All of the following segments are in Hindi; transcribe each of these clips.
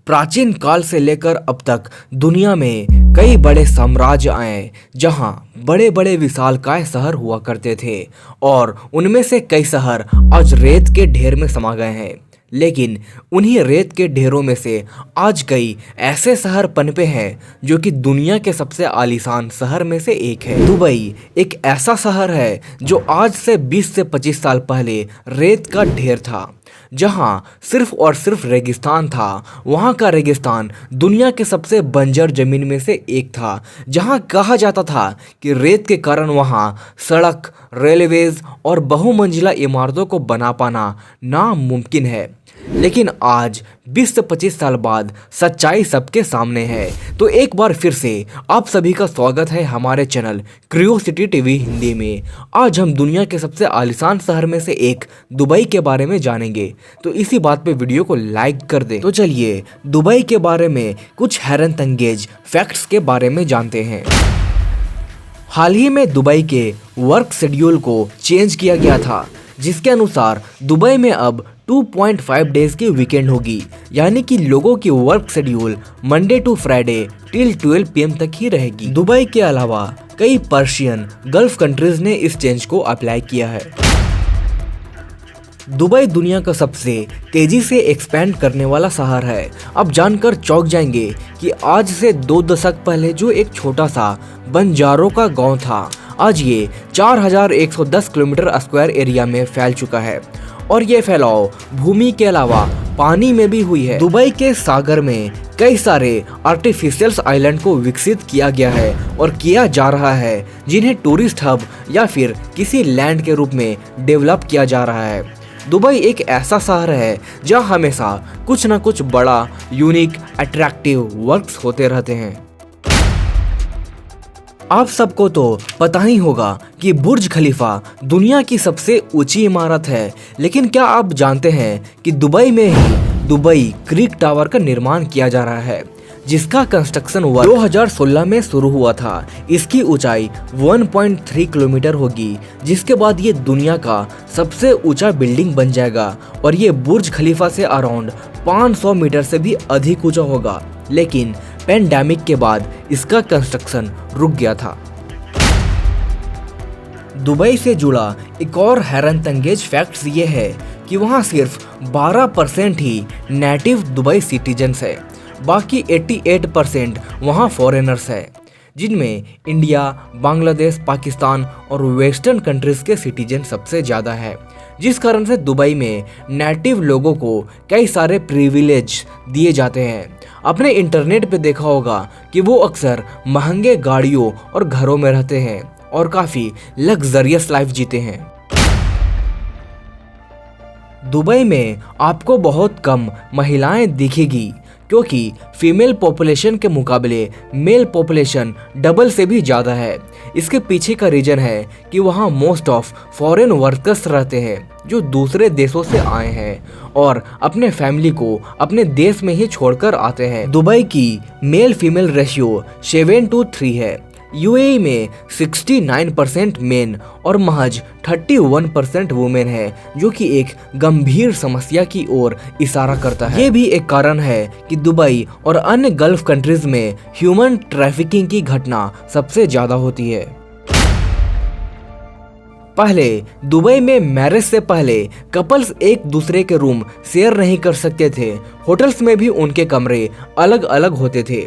प्राचीन काल से लेकर अब तक दुनिया में कई बड़े साम्राज्य आए जहां बड़े बड़े विशालकाय शहर हुआ करते थे और उनमें से कई शहर आज रेत के ढेर में समा गए हैं। लेकिन उन्हीं रेत के ढेरों में से आज कई ऐसे शहर पनपे हैं जो कि दुनिया के सबसे आलीशान शहर में से एक है। दुबई एक ऐसा शहर है जो आज से 20 से 25 साल पहले रेत का ढेर था, जहां सिर्फ और सिर्फ रेगिस्तान था। वहां का रेगिस्तान दुनिया के सबसे बंजर जमीन में से एक था, जहां कहा जाता था कि रेत के कारण वहां सड़क, रेलवेज और बहुमंजिला इमारतों को बना पाना नामुमकिन है। लेकिन आज 20 से 25 साल बाद सच्चाई सबके सामने है। तो एक बार फिर से आप सभी का स्वागत है हमारे चैनल क्यूरियोसिटी टीवी हिंदी में। आज हम दुनिया के सबसे आलीशान शहर में से एक दुबई के बारे में जानेंगे, तो इसी बात पे वीडियो को लाइक कर दें। तो चलिए दुबई के बारे में कुछ हैरत अंगेज फैक्ट्स के बारे में जानते हैं। हाल ही में दुबई के वर्क शेड्यूल को चेंज किया गया था, जिसके अनुसार दुबई में अब 2.5 डेज की वीकेंड होगी, यानी कि लोगों की work schedule Monday to Friday till 12 PM तक ही रहेगी। दुबई के अलावा कई पर्शियन गल्फ कंट्रीज ने इस चेंज को अप्लाई किया है। दुबई दुनिया का सबसे तेजी से एक्सपैंड करने वाला शहर है। अब जानकर चौंक जाएंगे कि आज से 2 दशक पहले जो एक छोटा सा बंजारों का गांव था, आज ये 4110 किलोमीटर स्क्वायर एरिया में फैल चुका है और ये फैलाव भूमि के अलावा पानी में भी हुई है। दुबई के सागर में कई सारे आर्टिफिशियल आइलैंड को विकसित किया गया है और किया जा रहा है, जिन्हें टूरिस्ट हब या फिर किसी लैंड के रूप में डेवलप किया जा रहा है। दुबई एक ऐसा शहर है जहां हमेशा कुछ न कुछ बड़ा, यूनिक, अट्रैक्टिव वर्क्स होते रहते हैं। आप सबको तो पता ही होगा कि बुर्ज खलीफा दुनिया की सबसे ऊंची इमारत है, लेकिन क्या आप जानते हैं कि दुबई में ही दुबई क्रिक टावर का निर्माण किया जा रहा है, जिसका कंस्ट्रक्शन 2016 में शुरू हुआ था। इसकी ऊंचाई 1.3 किलोमीटर होगी, जिसके बाद ये दुनिया का सबसे ऊंचा बिल्डिंग बन जाएगा और ये बुर्ज खलीफा से अराउंड 500 मीटर से भी अधिक ऊंचा होगा। लेकिन पेंडेमिक के बाद इसका कंस्ट्रक्शन रुक गया था। दुबई से जुड़ा एक और हैरत अंगेज फैक्ट्स ये है कि वहाँ सिर्फ 12% ही नेटिव दुबई सिटीजन्स है, बाकी 88% वहाँ फॉरेनर्स है, जिनमें इंडिया, बांग्लादेश, पाकिस्तान और वेस्टर्न कंट्रीज के सिटीजन सबसे ज़्यादा है, जिस कारण से दुबई में नेटिव लोगों को कई सारे प्रिविलेज दिए जाते हैं। आपने इंटरनेट पे देखा होगा कि वो अक्सर महंगे गाड़ियों और घरों में रहते हैं और काफ़ी लग्जरियस लाइफ जीते हैं। दुबई में आपको बहुत कम महिलाएं दिखेगी, क्योंकि फीमेल पॉपुलेशन के मुकाबले मेल पॉपुलेशन डबल से भी ज़्यादा है। इसके पीछे का रीजन है कि वहाँ मोस्ट ऑफ फॉरेन वर्कर्स रहते हैं जो दूसरे देशों से आए हैं और अपने फैमिली को अपने देश में ही छोड़कर आते हैं। दुबई की मेल फीमेल रेशियो 7:3 है। यूएई में 69% मेन और महज 31% वुमेन है, जो कि एक गंभीर समस्या की ओर इशारा करता है। ये भी एक कारण है कि दुबई और अन्य गल्फ कंट्रीज में ह्यूमन ट्रैफिकिंग की घटना सबसे ज्यादा होती है। पहले दुबई में मैरिज से पहले कपल्स एक दूसरे के रूम शेयर नहीं कर सकते थे। होटल्स में भी उनके कमरे अलग अलग होते थे।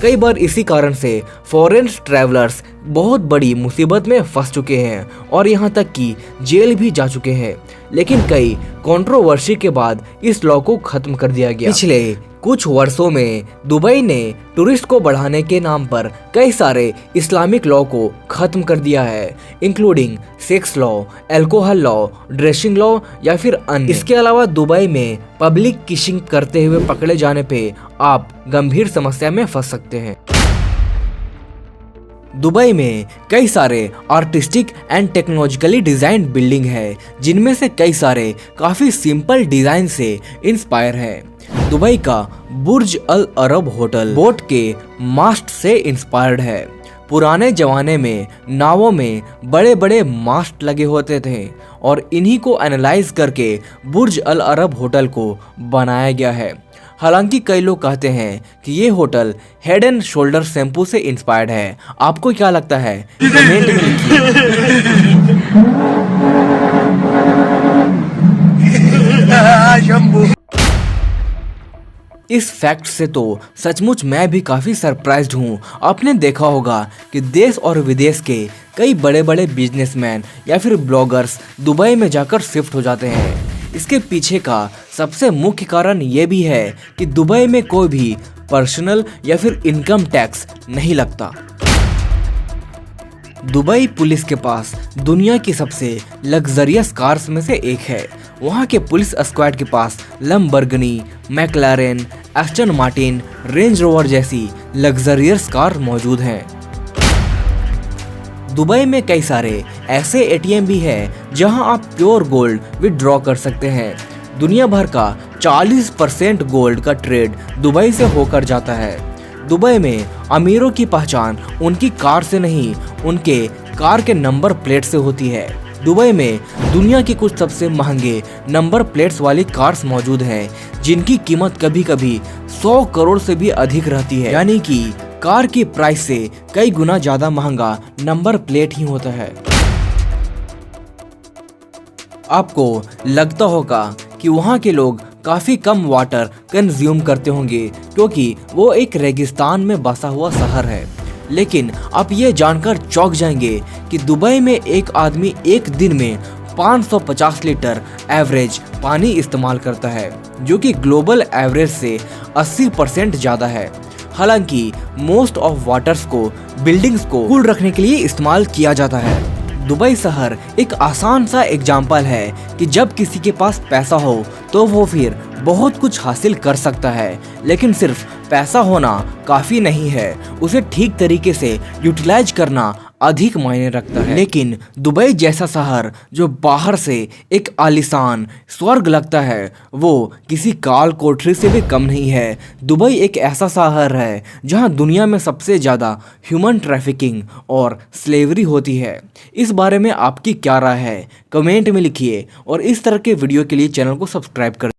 कई बार इसी कारण से फॉरेन ट्रैवलर्स बहुत बड़ी मुसीबत में फंस चुके हैं और यहाँ तक कि जेल भी जा चुके हैं। लेकिन कई कंट्रोवर्सी के बाद इस लॉ को खत्म कर दिया गया। पिछले कुछ वर्षों में दुबई ने टूरिस्ट को बढ़ाने के नाम पर कई सारे इस्लामिक लॉ को खत्म कर दिया है, including sex law, alcohol law, dressing law या फिर अन्य। इसके अलावा दुबई में पब्लिक किसिंग करते हुए पकड़े जाने पे आप गंभीर समस्या में फंस सकते हैं। दुबई में कई सारे artistic and technologically designed building है, जिनमें से कई सारे काफी सिंपल डिजाइन से इंस्पायर है। दुबई का बुर्ज अल अरब होटल बोट के मास्ट से इंस्पायर्ड है। पुराने जमाने में नावों में बड़े बड़े मास्ट लगे होते थे और इन्हीं को एनालाइज करके बुर्ज अल अरब होटल को बनाया गया है। हालांकि कई लोग कहते हैं कि ये hotel head and shoulder shampoo से इंस्पायर्ड है। आपको क्या लगता है? कमेंट में लिखिए। इस फैक्ट से तो सचमुच मैं भी काफ़ी सरप्राइज्ड हूँ। आपने देखा होगा कि देश और विदेश के कई बड़े बड़े बिजनेसमैन या फिर ब्लॉगर्स दुबई में जाकर शिफ्ट हो जाते हैं। इसके पीछे का सबसे मुख्य कारण ये भी है कि दुबई में कोई भी पर्सनल या फिर इनकम टैक्स नहीं लगता। दुबई पुलिस के पास दुनिया की सबसे लग्जरियस कार्स में से एक है। वहाँ के पुलिस स्क्वाड के पास Lamborghini, McLaren, Aston Martin, Range Rover जैसी लग्जरियस कार मौजूद हैं। दुबई में कई सारे ऐसे एटीएम भी हैं जहां आप प्योर गोल्ड विड्रॉ कर सकते हैं। दुनिया भर का 40% गोल्ड का ट्रेड दुबई से होकर जाता है। दुबई में अमीरों की पहचान उनकी कार से नहीं, उनके कार के नंबर प्लेट से होती है। दुबई में दुनिया की कुछ सबसे महंगे नंबर प्लेट्स वाली कार्स मौजूद हैं, जिनकी कीमत कभी कभी 100 करोड़ से भी अधिक रहती है। यानी कि कार की प्राइस से कई गुना ज्यादा महंगा नंबर प्लेट ही होता है। आपको लगता होगा कि वहाँ के लोग काफी कम वाटर कंज्यूम करते होंगे क्योंकि वो एक रेगिस्तान में बसा हुआ शहर है। लेकिन आप ये जानकर चौंक जाएंगे कि दुबई में एक आदमी एक दिन में 550 लीटर एवरेज पानी इस्तेमाल करता है, जो कि ग्लोबल एवरेज से 80% ज़्यादा है। हालांकि मोस्ट ऑफ वाटर्स को बिल्डिंग्स को कूल रखने के लिए इस्तेमाल किया जाता है। दुबई शहर एक आसान सा एग्जाम्पल है कि जब किसी के पास पैसा हो तो वो फिर बहुत कुछ हासिल कर सकता है, लेकिन सिर्फ पैसा होना काफ़ी नहीं है, उसे ठीक तरीके से यूटिलाइज करना अधिक मायने रखता है। लेकिन दुबई जैसा शहर जो बाहर से एक आलीशान स्वर्ग लगता है, वो किसी काल कोठरी से भी कम नहीं है। दुबई एक ऐसा शहर है जहां दुनिया में सबसे ज़्यादा ह्यूमन ट्रैफिकिंग और स्लेवरी होती है। इस बारे में आपकी क्या राय है? कमेंट में लिखिए और इस तरह के वीडियो के लिए चैनल को सब्सक्राइब कर